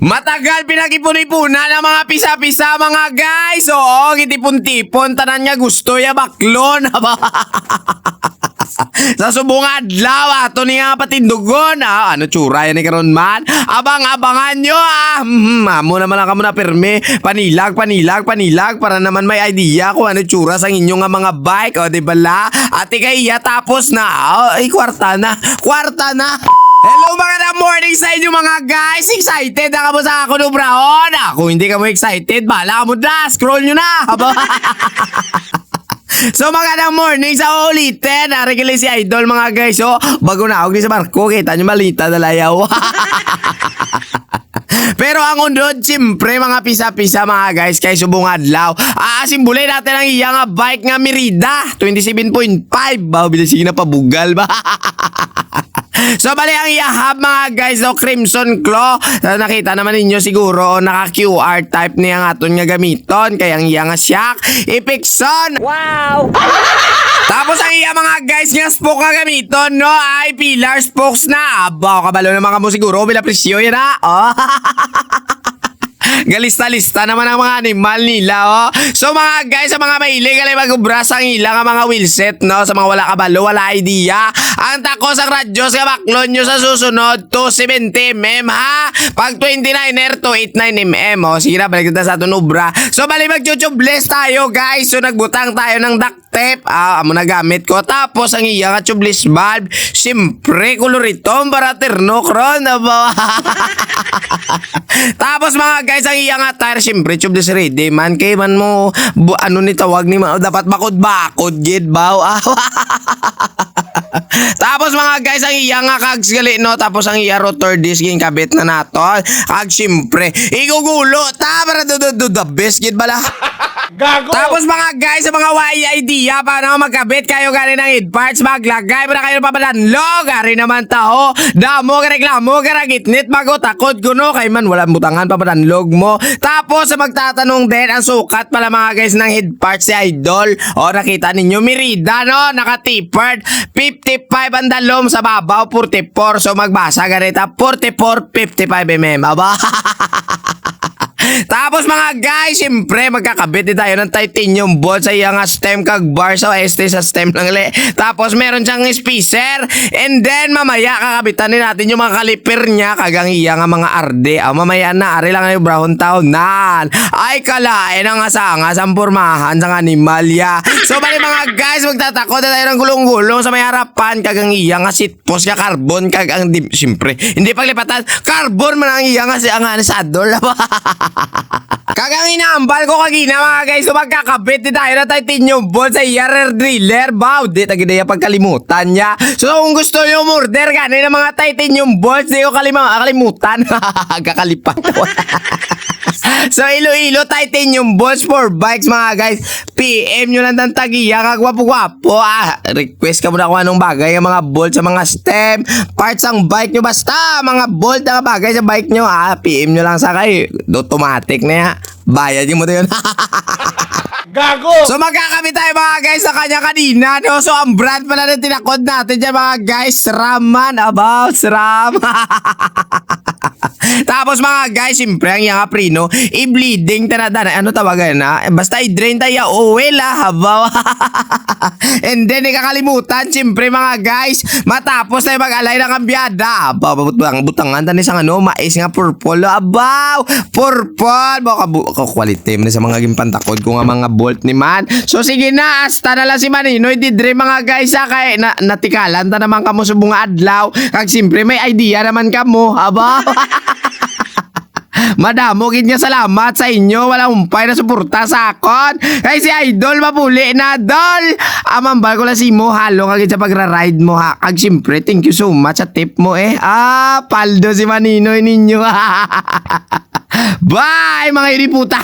Matagal pinag-ipon-ipunan ng mga pisa-pisa mga guys. Oo, gitipon-tipon. Tanan nga gusto ya baklon. Sa subong adlaw ato niya patindugon. Ano tsura yan ni karon man? Abang-abangan nyo Amo naman lang kamo na perme. Panilag para naman may idea kung ano tsura sa inyo nga mga bike. O di bala? Ate kaya tapos na. Ay kwarta na. Hello mga morning sa inyo mga guys. Excited na kamo sa ako nubrahon. Kung hindi ka mo excited, bala ka mo na. Scroll nyo na. So mga morning sa ulitin. Narigili si Idol mga guys. So bago na ako sa barko. Kita nyo malita na layaw. Pero ang undod, siyempre mga pisa-pisa mga guys, kay subong adlaw. Simbulay natin ang iya nga bike nga Merida 27.5. Bilisig na pabugal ba? So bali ang iyahab mga guys, Crimson Claw. Nakita naman ninyo siguro naka QR type niya nga aton nga gamiton. Kaya ang iya nga shock Epixon. Wow! Tapos ang iya mga guys nga spoke nga gamiton no ay pillar spokes na. Kabalo naman kamo siguro bila presyo yan Galista-lista naman ang mga animal nila So mga guys, sa mga mahilig alay mag-ubras ang ilang mga wheelset no. Sa mga wala kabalo, wala idea. Ang takos ang radyos nga baklon nyo sa susunod 270mm ha. Pag 29er 289mm sige na, balik kita sa aton ubra. So bali mag-tubeless tayo guys. So nagbutang tayo ng duct tape. Amo na gamit ko. Tapos ang iya nga tubeless valve. Siyempre koloriton para ternokron Tapos mga guys, ang iya nga tire siyempre tubeless ready man. Kay man mo ano ni tawag ni dapat bakod gid baw. Tapos mga guys, ang iya nga kags gali no. Tapos ang iya rotor disc ging kabit na naton. Kag siyempre igugulo ta para do the best gid bala. Gago. Tapos mga guys, sa mga idea paano magkabit kayo gani ng head parts, maglagay para kayo papadanlog. Gari naman tao. Damo ka reklamo ka gitnit magotakod kuno kay man wala butangan papadanlog mo. Tapos sa magtatanong din ang sukat pala mga guys ng head parts si Idol. Nakita ninyo Merida no, naka-tapered 55 ang dalom sa babaw 44. So magbasa ganita 44 55mm Tapos mga guys, siyempre magkakabit din tayo ng titanium bolt sa iyang stem kag bar sa este sa stem lang le. Tapos meron siyang spacer and then mamaya kakabitan din natin yung mga kaliper niya kagang iya nga mga arde. Mamaya na ari lang yung brown town nan. Ay kalain ang asangas ang pormahan sa animal ya. So bali mga guys, magtatakot na tayo ng gulong-gulong sa may harapan kagang iya nga seat post ka carbon kag ang siyempre hindi paglipatan carbon man ang iya nga si ang saddle. Kagang inaambal ko kagina mga guys. So magkakabit din tayo na titanium bolt sa rear driller. Di tagidaya pagkalimutan niya. So kung gusto nyo murder gani ng mga titanium bolts, di ko kalimutan. Kakalipan So Iloilo titanium bolts for bikes mga guys. PM nyo lang ng tagiya kagwapo-gwapo. Request ka muna kung anong bagay ang mga bolt sa mga stem parts ang bike nyo. Basta mga bolt na bagay sa bike nyo PM nyo lang sa kayo. Automatic na ya. Bayad yung mo yun. Gago! So magkakabit tayo mga guys sa kanya kanina no? So ang brand pala na tinakod natin dyan mga guys, SRAM man. SRAM. Tapos mga guys, siyempre ang yung prino i-bleeding tanadana. Ano tawagan na? Basta i-drain tayo oil habaw. And then ikakalimutan siyempre mga guys, matapos tayo mag-alay ng kambyada. Butangan tayo sa mais nga purple. Abaw! Purple! Baka quality mo na sa mga gimpantakod ko nga mga bolt ni man. So sige na, hasta na lang si Maninoy didre mga guys kay natikalan ta naman kamo sa bunga adlaw. Kag siyempre may idea naman kamo. Abaw! Madamo gid nga salamat sa inyo. Walang umpay na suporta sa akon. Kay si Idol mapuli na dol. Amambal ko lang si mo halo kagid sa pagra-ride mo ha. Kag siyempre thank you so much sa tip mo paldo si Maninoy ninyo. Bye mga iriputa.